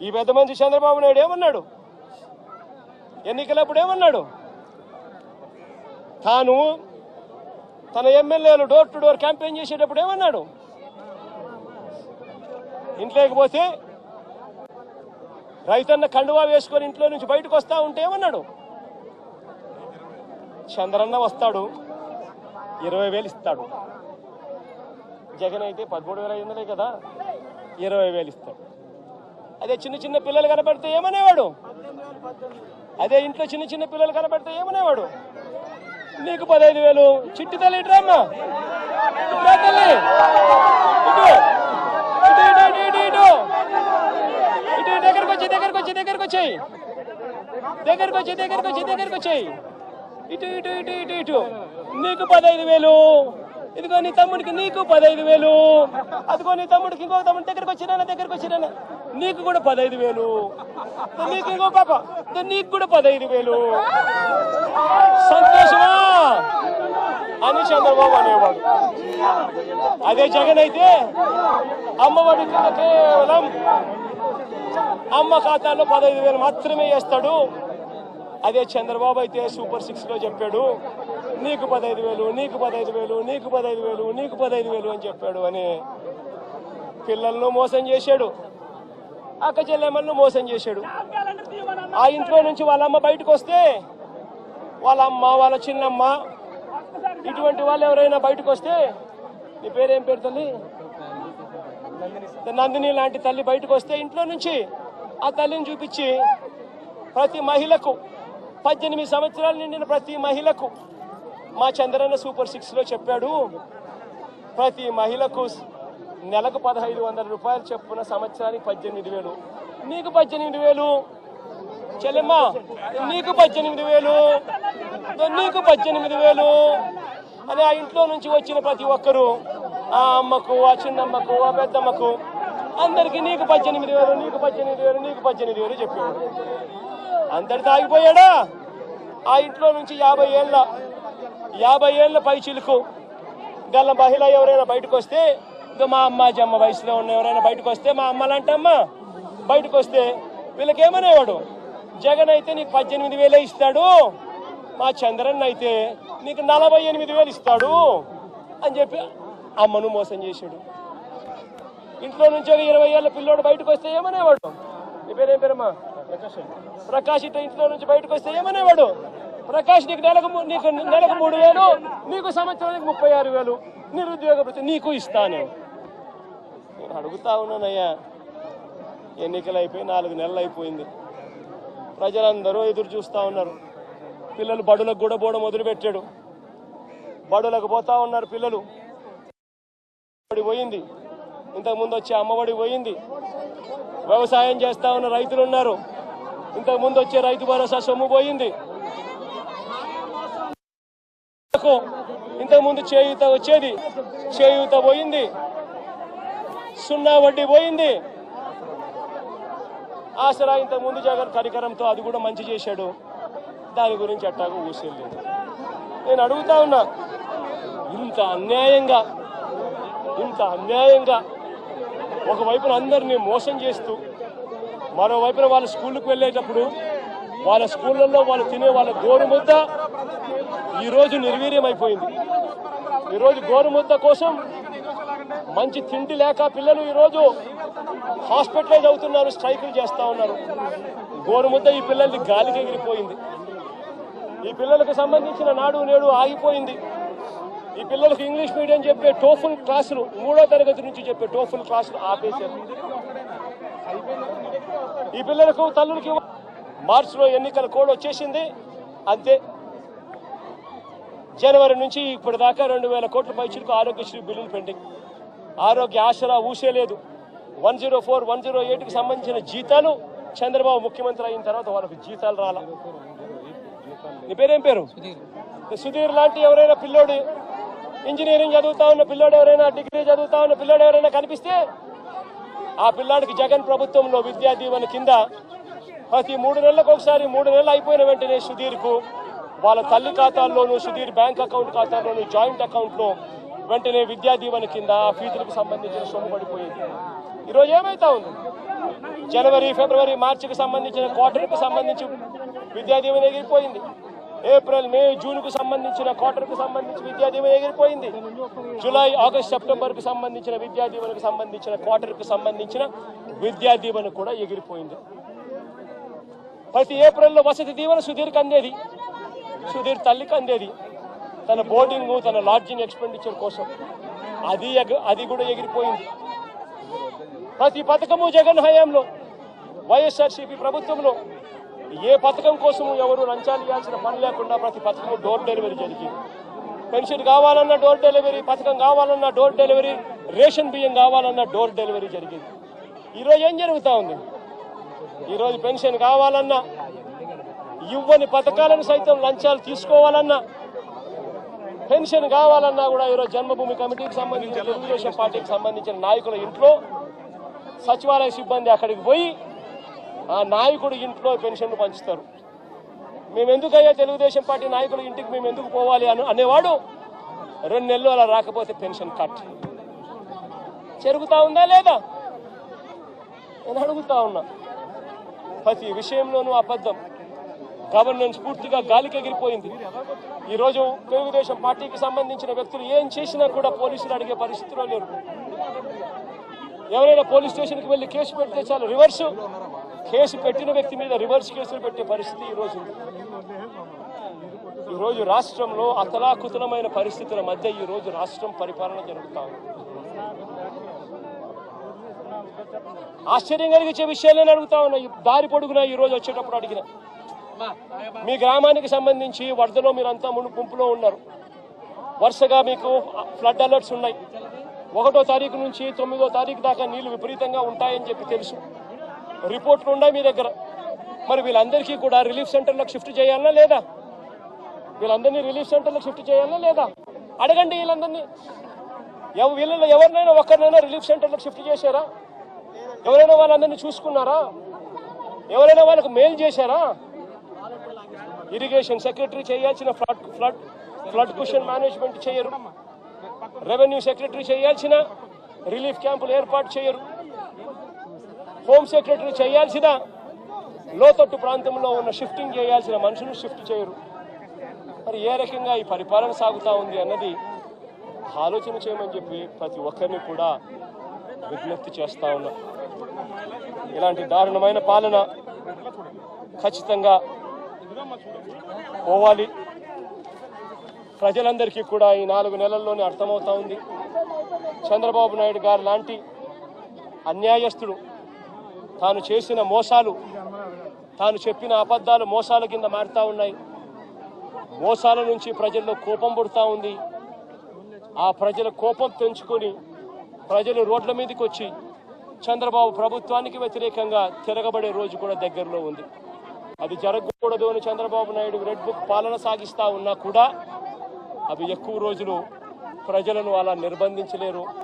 ఈ పెద్ద మనిషి చంద్రబాబు నాయుడు ఏమన్నాడు? ఎన్నికలప్పుడు ఏమన్నాడు? తాను తన ఎమ్మెల్యేలు డోర్ టు డోర్ క్యాంపెయిన్ చేసేటప్పుడు ఏమన్నాడు? ఇంట్లోకి పోతే రైతన్న కండువా వేసుకొని ఇంట్లో నుంచి బయటకు వస్తా ఉంటే ఏమన్నాడు? చంద్రన్న వస్తాడు 20,000 ఇస్తాడు. జగన్ అయితే 13,500 కదా, 20,000 ఇస్తాడు. అదే చిన్న చిన్న పిల్లలు కనబడితే ఏమనేవాడు? అదే ఇంట్లో చిన్న చిన్న పిల్లలు కనబడితే ఏమనేవాడు? నీకు 15,000. చిట్టి తల్లి ఇట్రామ్మా, తల్లి ఇటు ఇటు ఇటు ఇటు ఇటు ఇటు దగ్గరకు వచ్చి ఇటు ఇటు ఇటు ఇటు ఇటు నీకు 15,000. ఇదిగో నీ తమ్ముడికి నీకు 15,000. అదిగో నీ తమ్ముడికి ఇంకో తమ్ముడి దగ్గరకు వచ్చినా నీకు కూడా 15,000. నీకు ఇంకో పాప నీకు కూడా 15,000. సంతోషమా అని చంద్రబాబు అనేవాడు. అదే జగన్ అయితే అమ్మఒడి కింద కేవలం అమ్మ ఖాతాలో 15,000 మాత్రమే వేస్తాడు. అదే చంద్రబాబు అయితే సూపర్ 6 లో చెప్పాడు నీకు 15,000, నీకు 15,000, నీకు 15,000, నీకు 15,000 అని చెప్పాడు. అని పిల్లలను మోసం చేశాడు, అక్క చెల్లెమ్మలను మోసం చేశాడు. ఆ ఇంట్లో నుంచి వాళ్ళ అమ్మ బయటకు వస్తే వాళ్ళ అమ్మ, వాళ్ళ చిన్నమ్మ, ఇటువంటి వాళ్ళు ఎవరైనా బయటకు వస్తే, నీ పేరేం పేరు తల్లి? నందిని లాంటి తల్లి బయటకు వస్తే ఇంట్లో నుంచి ఆ తల్లిని చూపించి ప్రతి మహిళకు 18 సంవత్సరాలు నిండిన ప్రతి మహిళకు మా చంద్రన్న సూపర్ 6 లో చెప్పాడు ప్రతి మహిళకు నెలకు 1,500 రూపాయలు చెప్పున సంవత్సరానికి 18,000. నీకు 18,000 చెల్లెమ్మ, నీకు 18,000, నీకు 18,000 అని ఆ ఇంట్లో నుంచి వచ్చిన ప్రతి ఒక్కరూ ఆ అమ్మకు, ఆ చిన్నమ్మకు, ఆ పెద్దమ్మకు అందరికీ నీకు 18,000, నీకు 18,000, నీకు 18,000 చెప్పాడు. అందరితో ఆగిపోయాడా? ఆ ఇంట్లో నుంచి 50 ఏళ్ళ పై చిలుకు గల్ల మహిళ ఎవరైనా బయటకు వస్తే, మా అమ్మ వయసులో ఉన్న ఎవరైనా బయటకు వస్తే, మా అమ్మలంటే అమ్మ బయటకు వస్తే వీళ్ళకేమనేవాడు? జగన్ అయితే నీకు 18,000 ఇస్తాడు, మా చంద్రన్ అయితే నీకు 48,000 ఇస్తాడు అని చెప్పి అమ్మను మోసం చేశాడు. ఇంట్లో నుంచి 20 ఏళ్ళ పిల్లోడు బయటకు వస్తే ఏమనేవాడు? నీ పేరేం పేరమ్మా? ప్రకాష్. ఇట్లా ఇంట్లో నుంచి బయటకు వస్తే ఏమనేవాడు? ప్రకాష్ నీకు నెలకు 3,000, నీకు సంవత్సరానికి 36,000, నిరుద్యోగ వృత్తి నీకు ఇస్తాను. నేను అడుగుతా ఉన్నానయ్యా, ఎన్నికలు అయిపోయి 4 నెలలు అయిపోయింది. ప్రజలందరూ ఎదురు చూస్తూ ఉన్నారు. పిల్లలు బడులకు కూడా పోవడం మొదలుపెట్టాడు. బడులకు పోతా ఉన్నారు పిల్లలు. బడి పోయింది, ఇంతకుముందు వచ్చే అమ్మఒడి పోయింది. వ్యవసాయం చేస్తా ఉన్న రైతులు ఉన్నారు, ఇంతకుముందు వచ్చే రైతు భరోసా సొమ్ము పోయింది. ఇంతకుముందు చేయూత వచ్చేది, చేయూత పోయింది. 0 వడ్డీ పోయింది. ఆసరా ఇంతకుముందు జగన్ కరికరంతో అది కూడా మంచి చేశాడు, దాని గురించి అట్టాగా ఊసేయలేదు. నేను అడుగుతా ఉన్నా, ఇంత అన్యాయంగా ఒకవైపున అందరినీ మోసం చేస్తూ, మరోవైపున వాళ్ళ స్కూళ్ళకు వెళ్ళేటప్పుడు వాళ్ళ స్కూళ్ళల్లో వాళ్ళు తినే వాళ్ళ గోరుముద్ద ఈరోజు నిర్వీర్యం అయిపోయింది. ఈరోజు గోరుముద్ద కోసం మంచి తిండి లేక పిల్లలు ఈరోజు హాస్పిటలైజ్ అవుతున్నారు, స్ట్రైకులు చేస్తూ ఉన్నారు. గోరుముద్ద ఈ పిల్లల్ని గాలికి ఎగిరిపోయింది. ఈ పిల్లలకు సంబంధించిన నాడు నేడు ఆగిపోయింది. ఈ పిల్లలకు ఇంగ్లీష్ మీడియం చెప్పే టోఫుల్ క్లాసులు, 3వ తరగతి నుంచి చెప్పే టోఫుల్ క్లాసులు ఆపేశారు. ఈ పిల్లలకు తల్లులకి మార్చిలో ఎన్నికల కోడ్ వచ్చేసింది, అంతే. జనవరి నుంచి ఇప్పటిదాకా 2,000 కోట్ల పైచిలకు ఆరోగ్యశ్రీ బిల్లులు పెండింగ్. ఆరోగ్య ఆసరా ఊసేలేదు. 104, 108కి సంబంధించిన జీతాలు చంద్రబాబు ముఖ్యమంత్రి అయిన తర్వాత వాళ్ళకు జీతాలు రాలా. నీ పేరేం పేరు? సుధీర్ లాంటి ఎవరైనా పిల్లోడు, ఇంజనీరింగ్ చదువుతా ఉన్న పిల్లోడు ఎవరైనా, డిగ్రీ చదువుతా ఉన్న పిల్లోడు ఎవరైనా కనిపిస్తే ఆ పిల్లాడికి జగన్ ప్రభుత్వంలో విద్యా దీవెన కింద ప్రతి 3 నెలలకు ఒకసారి, 3 నెలలు అయిపోయిన వెంటనే సుధీర్కు వాళ్ళ తల్లి ఖాతాల్లోనూ, సుధీర్ బ్యాంక్ అకౌంట్ ఖాతాల్లోనూ, జాయింట్ అకౌంట్లో వెంటనే విద్యా దీవెన కింద ఫీజులకు సంబంధించిన సొమ్ము పడిపోయింది. ఈరోజు ఏమైతా ఉంది? జనవరి, ఫిబ్రవరి, మార్చికి సంబంధించిన క్వార్టర్కి సంబంధించి విద్యా దీవెన ఎగిరిపోయింది. ఏప్రిల్, మే, జూన్కు సంబంధించిన క్వార్టర్కి సంబంధించి విద్యా దీవెన ఎగిరిపోయింది. జూలై, ఆగస్ట్, సెప్టెంబర్కి సంబంధించిన విద్యా దీవెనకు సంబంధించిన క్వార్టర్కి సంబంధించిన విద్యా దీవెన కూడా ఎగిరిపోయింది. ప్రతి ఏప్రిల్లో వసతి దీవెన సుధీర్కి అందేది, సుధీర్ తల్లికి అందేది తన బోర్డింగ్, తన లాడ్జింగ్ ఎక్స్పెండిచర్ కోసం. అది కూడా ఎగిరిపోయింది. ప్రతి పథకము జగన్ హయాంలో, వైఎస్ఆర్సీపీ ప్రభుత్వంలో ఏ పథకం కోసము ఎవరు లంచాలు ఇవ్వాల్సిన పని లేకుండా ప్రతి పథకము డోర్ డెలివరీ జరిగింది. పెన్షన్ కావాలన్నా డోర్ డెలివరీ, పథకం కావాలన్నా డోర్ డెలివరీ, రేషన్ బియ్యం కావాలన్నా డోర్ డెలివరీ జరిగింది. ఈరోజు ఏం జరుగుతూ ఉంది? ఈరోజు పెన్షన్ కావాలన్నా, ఇవ్వని పథకాలను సైతం లంచాలు తీసుకోవాలన్నా, పెన్షన్ కావాలన్నా కూడా ఈరోజు జన్మభూమి కమిటీకి సంబంధించిన, తెలుగుదేశం పార్టీకి సంబంధించిన నాయకుల ఇంట్లో సచివాలయ సిబ్బంది అక్కడికి పోయి ఆ నాయకుడు ఇంట్లో పెన్షన్ను పంచుతారు. మేము ఎందుకయ్యా తెలుగుదేశం పార్టీ నాయకుల ఇంటికి మేము ఎందుకు పోవాలి అనేవాడు 2 నెలలు అలా రాకపోతే పెన్షన్ కట్. జరుగుతూ ఉందా లేదా? నేను అడుగుతా ఉన్నా. ప్రతి విషయంలోనూ అబద్ధం. గవర్నెన్స్ పూర్తిగా గాలికి ఎగిరిపోయింది. ఈరోజు తెలుగుదేశం పార్టీకి సంబంధించిన వ్యక్తులు ఏం చేసినా కూడా పోలీసులు అడిగే పరిస్థితిలో లేరు. ఎవరైనా పోలీస్ స్టేషన్కి వెళ్ళి కేసు పెడితే చాలు, రివర్స్ కేసు పెట్టిన వ్యక్తి మీద రివర్స్ కేసులు పెట్టే పరిస్థితి ఈరోజు ఉంది. ఈరోజు రాష్ట్రంలో అతలాకుతలమైన పరిస్థితుల మధ్య ఈరోజు రాష్ట్రం పరిపాలన జరుగుతా ఉంది. ఆశ్చర్యం కలిగించే విషయాలను అడుగుతా ఉన్నా. దారి పొడుగునా ఈరోజు వచ్చేటప్పుడు అడిగిన, మీ గ్రామానికి సంబంధించి వరదలో మీరంతా ముంపులో ఉన్నారు. వరుసగా మీకు ఫ్లడ్ అలర్ట్స్ ఉన్నాయి. 1వ తారీఖు నుంచి 9వ తారీఖు దాకా నీళ్లు విపరీతంగా ఉంటాయని చెప్పి తెలుసు. రిపోర్ట్లు ఉన్నాయి మీ దగ్గర. మరి వీళ్ళందరికీ కూడా రిలీఫ్ సెంటర్లకు షిఫ్ట్ చేయాలా లేదా? వీళ్ళందరినీ రిలీఫ్ సెంటర్లకు షిఫ్ట్ చేయాలా లేదా? అడగండి వీళ్ళందరినీ. వీళ్ళలో ఎవరినైనా ఒక్కరినైనా రిలీఫ్ సెంటర్లకు షిఫ్ట్ చేశారా? ఎవరైనా వాళ్ళందరినీ చూసుకున్నారా? ఎవరైనా వాళ్ళకు మెయిల్ చేశారా? ఇరిగేషన్ సెక్రటరీ చేయాల్సిన ఫ్లడ్ కుషన్ మేనేజ్మెంట్ చేయరు. రెవెన్యూ సెక్రటరీ చేయాల్సిన రిలీఫ్ క్యాంపులు ఏర్పాటు చేయరు. హోమ్ సెక్రటరీ చేయాల్సిన లోతట్టు ప్రాంతంలో ఉన్న షిఫ్టింగ్ చేయాల్సిన మనుషులు షిఫ్ట్ చేయరు. మరి ఏ రకంగా ఈ పరిపాలన సాగుతూ ఉంది అన్నది ఆలోచన చేయమని చెప్పి ప్రతి ఒక్కరిని కూడా విజ్ఞప్తి చేస్తా ఉన్నా. ఇలాంటి దారుణమైన పాలన ఖచ్చితంగా పోవాలి. ప్రజలందరికీ కూడా ఈ 4 నెలల్లోనే అర్థమవుతా ఉంది. చంద్రబాబు నాయుడు గారు లాంటి అన్యాయస్తుడు తాను చేసిన మోసాలు, తాను చెప్పిన అబద్ధాలు మోసాల కింద మారుతా ఉన్నాయి. మోసాల నుంచి ప్రజల్లో కోపం పుడతా ఉంది. ఆ ప్రజల కోపం పెంచుకొని ప్రజలు రోడ్ల మీదకి వచ్చి చంద్రబాబు ప్రభుత్వానికి వ్యతిరేకంగా తిరగబడే రోజు కూడా దగ్గరలో ఉంది. అది జరగకూడదు అని చంద్రబాబు నాయుడు రెడ్ బుక్ పాలన సాగిస్తా ఉన్నా కూడా అవి ఎక్కువ రోజులు ప్రజలను అలా నిర్బంధించలేరు.